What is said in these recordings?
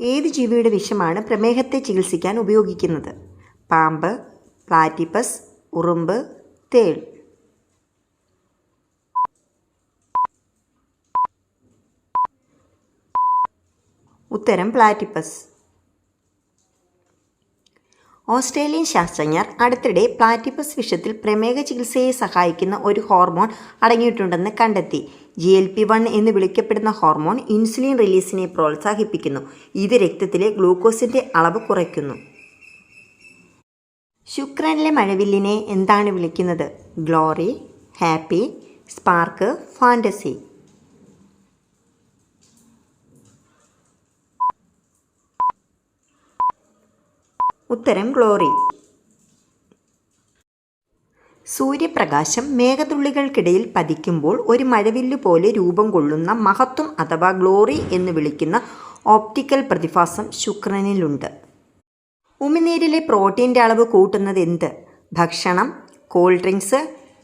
ഏത് ജീവിയുടെ വിഷമാണ് പ്രമേഹത്തെ ചികിത്സിക്കാൻ ഉപയോഗിക്കുന്നത്? പാമ്പ്, പ്ലാറ്റിപ്പസ്, ഉറുമ്പ്, തേൾ. ഉത്തരം പ്ലാറ്റിപ്പസ്. ഓസ്ട്രേലിയൻ ശാസ്ത്രജ്ഞർ അടുത്തിടെ പ്ലാറ്റിപ്പസ് വിഷത്തിൽ പ്രമേഹ ചികിത്സയെ സഹായിക്കുന്ന ഒരു ഹോർമോൺ അടങ്ങിയിട്ടുണ്ടെന്ന് കണ്ടെത്തി. GLP-1 എന്ന് വിളിക്കപ്പെടുന്ന ഹോർമോൺ ഇൻസുലിൻ റിലീസിനെ പ്രോത്സാഹിപ്പിക്കുന്നു. ഇത് രക്തത്തിലെ ഗ്ലൂക്കോസിൻ്റെ അളവ് കുറയ്ക്കുന്നു. ശുക്രനിലെ മഴവില്ലിനെ എന്താണ് വിളിക്കുന്നത്? Glory, happy, spark, fantasy. ഉത്തരം ഗ്ലോറി. സൂര്യപ്രകാശം മേഘത്തുള്ളികൾക്കിടയിൽ പതിക്കുമ്പോൾ ഒരു മഴവില്ല് പോലെ രൂപം കൊള്ളുന്ന മഹത്വം അഥവാ ഗ്ലോറി എന്ന് വിളിക്കുന്ന ഓപ്റ്റിക്കൽ പ്രതിഭാസം ശുക്രനിലുണ്ട്. ഉമിനീരിലെ പ്രോട്ടീൻ്റെ അളവ് കൂട്ടുന്നത് എന്ത്? ഭക്ഷണം, കൂൾ ഡ്രിങ്ക്സ്,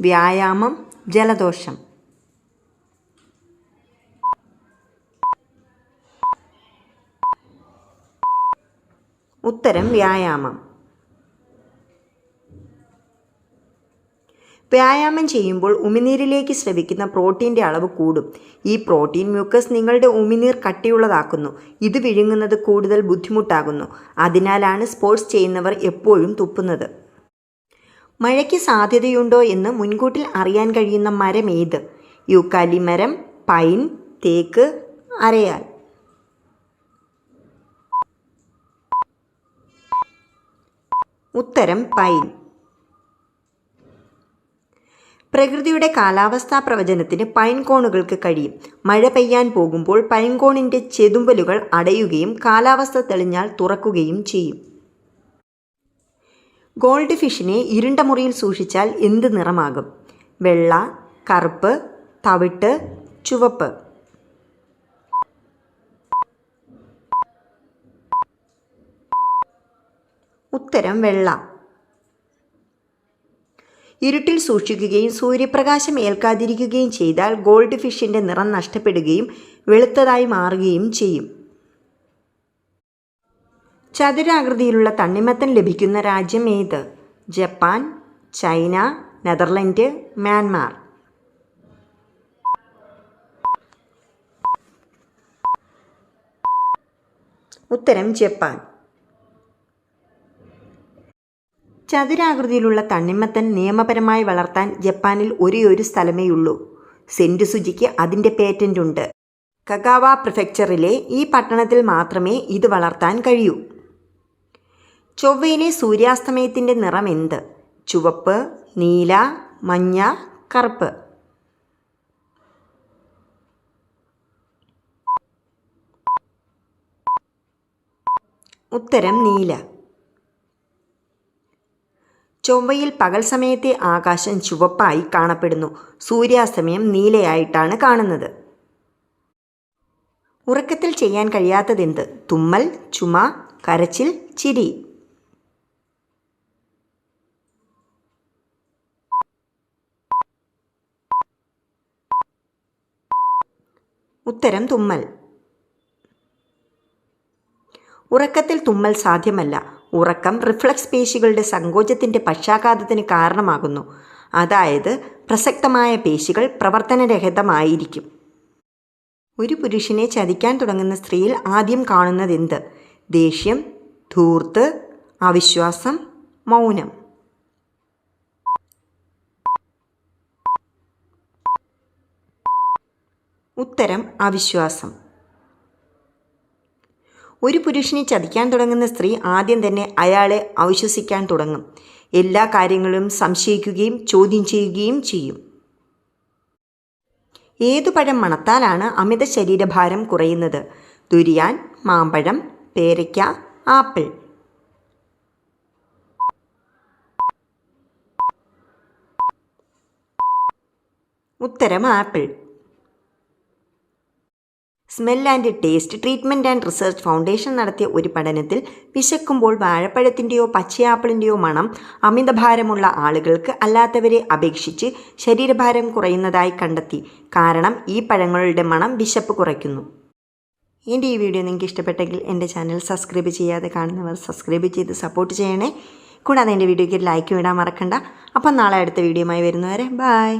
വ്യായാമം, ജലദോഷം. ഉത്തരം വ്യായാമം. വ്യായാമം ചെയ്യുമ്പോൾ ഉമിനീരിലേക്ക് സ്രവിക്കുന്ന പ്രോട്ടീൻ്റെ അളവ് കൂടും. ഈ പ്രോട്ടീൻ മ്യൂക്കസ് നിങ്ങളുടെ ഉമിനീർ കട്ടിയുള്ളതാക്കുന്നു. ഇത് വിഴുങ്ങുന്നത് കൂടുതൽ ബുദ്ധിമുട്ടാകുന്നു. അതിനാലാണ് സ്പോർട്സ് ചെയ്യുന്നവർ എപ്പോഴും തുപ്പുന്നത്. മഴയ്ക്ക് സാധ്യതയുണ്ടോ എന്ന് മുൻകൂട്ടിൽ അറിയാൻ കഴിയുന്ന മരം ഏത്? യൂക്കാലി മരം, പൈൻ, തേക്ക്, അരയാൽ. ഉത്തരം പൈൻ. പ്രകൃതിയുടെ കാലാവസ്ഥാ പ്രവചനത്തിന് പൈൻ കോണുകൾക്ക് കഴിയും. മഴ പെയ്യാൻ പോകുമ്പോൾ പൈൻ കോണിൻ്റെ ചെതുമ്പലുകൾ അടയുകയും കാലാവസ്ഥ തെളിഞ്ഞാൽ തുറക്കുകയും ചെയ്യും. ഗോൾഡ് ഫിഷിനെ ഇരുണ്ട മുറിയിൽ സൂക്ഷിച്ചാൽ എന്ത് നിറമാകും? വെള്ള, കറുപ്പ്, തവിട്ട്, ചുവപ്പ്. ഉത്തരം വെള്ള. ഇരുട്ടിൽ സൂക്ഷിക്കുകയും സൂര്യപ്രകാശം ഏൽക്കാതിരിക്കുകയും ചെയ്താൽ ഗോൾഡ് ഫിഷിൻ്റെ നിറം നഷ്ടപ്പെടുകയും വെളുത്തതായി മാറുകയും ചെയ്യും. ചതുരാകൃതിയിലുള്ള തണ്ണിമത്തൻ ലഭിക്കുന്ന രാജ്യം ഏത്? Japan, China, Netherland, Myanmar. ഉത്തരം ജപ്പാൻ. ചതുരാകൃതിയിലുള്ള തണ്ണിമത്തൻ നിയമപരമായി വളർത്താൻ ജപ്പാനിൽ ഒരേയൊരു സ്ഥലമേയുള്ളൂ. സെൻറ്റുസുജിക്ക് അതിൻ്റെ പേറ്റൻ്റ് ഉണ്ട്. കഗാവ പ്രിഫെക്ചറിലെ ഈ പട്ടണത്തിൽ മാത്രമേ ഇത് വളർത്താൻ കഴിയൂ. ചൊവ്വയിലെ സൂര്യാസ്തമയത്തിൻ്റെ നിറം എന്ത്? ചുവപ്പ്, നീല, മഞ്ഞ, കറുപ്പ്. ഉത്തരം നീല. ചൊവ്വയിൽ പകൽ സമയത്തെ ആകാശം ചുവപ്പായി കാണപ്പെടുന്നു. സൂര്യാസ്തമയം നീലയായിട്ടാണ് കാണുന്നത്. ഉറക്കത്തിൽ ചെയ്യാൻ കഴിയാത്തതെന്ത്? തുമ്മൽ, ചുമ, കരച്ചിൽ, ചിരി. ഉത്തരം തുമ്മൽ. ഉറക്കത്തിൽ തുമ്മൽ സാധ്യമല്ല. ഉറക്കം റിഫ്ലക്സ് പേശികളുടെ സങ്കോചത്തിൻ്റെ പക്ഷാഘാതത്തിന് കാരണമാകുന്നു. അതായത് പ്രസക്തമായ പേശികൾ പ്രവർത്തനരഹിതമായിരിക്കും. ഒരു പുരുഷനെ ചതിക്കാൻ തുടങ്ങുന്ന സ്ത്രീയിൽ ആദ്യം കാണുന്നതെന്ത്? ദേഷ്യം, ധൂർത്ത്, അവിശ്വാസം, മൗനം. ഉത്തരം അവിശ്വാസം. ഒരു പുരുഷനെ ചതിക്കാൻ തുടങ്ങുന്ന സ്ത്രീ ആദ്യം തന്നെ അയാളെ അവിശ്വസിക്കാൻ തുടങ്ങും. എല്ലാ കാര്യങ്ങളും സംശയിക്കുകയും ചോദ്യം ചെയ്യുകയും ചെയ്യും. ഏതു പഴം മണത്താലാണ് അമിത ശരീരഭാരം കുറയുന്നത്? ദുരിയാൻ, മാമ്പഴം, പേരയ്ക്ക, ആപ്പിൾ. ഉത്തരം apple. Smell and taste treatment and research foundation നടത്തിയ ഒരു പഠനത്തിൽ വിശക്കുമ്പോൾ വാഴപ്പഴത്തിൻ്റെയോ പച്ചയാപ്പിളിൻ്റെയോ മണം അമിതഭാരമുള്ള ആളുകൾക്ക് അല്ലാത്തവരെ അപേക്ഷിച്ച് ശരീരഭാരം കുറയുന്നതായി കണ്ടെത്തി. കാരണം ഈ പഴങ്ങളുടെ മണം വിശപ്പ് കുറയ്ക്കുന്നു. എൻ്റെ ഈ വീഡിയോ നിങ്ങൾക്ക് ഇഷ്ടപ്പെട്ടെങ്കിൽ എൻ്റെ ചാനൽ സബ്സ്ക്രൈബ് ചെയ്യാതെ കാണുന്നവർ സബ്സ്ക്രൈബ് ചെയ്ത് സപ്പോർട്ട് ചെയ്യണേ. കൂടാതെ എൻ്റെ വീഡിയോയ്ക്ക് ഒരു ലൈക്ക് ഇടാൻ മറക്കണ്ട. അപ്പം നാളെ അടുത്ത വീഡിയോയുമായി വരുന്നവരെ ബൈ.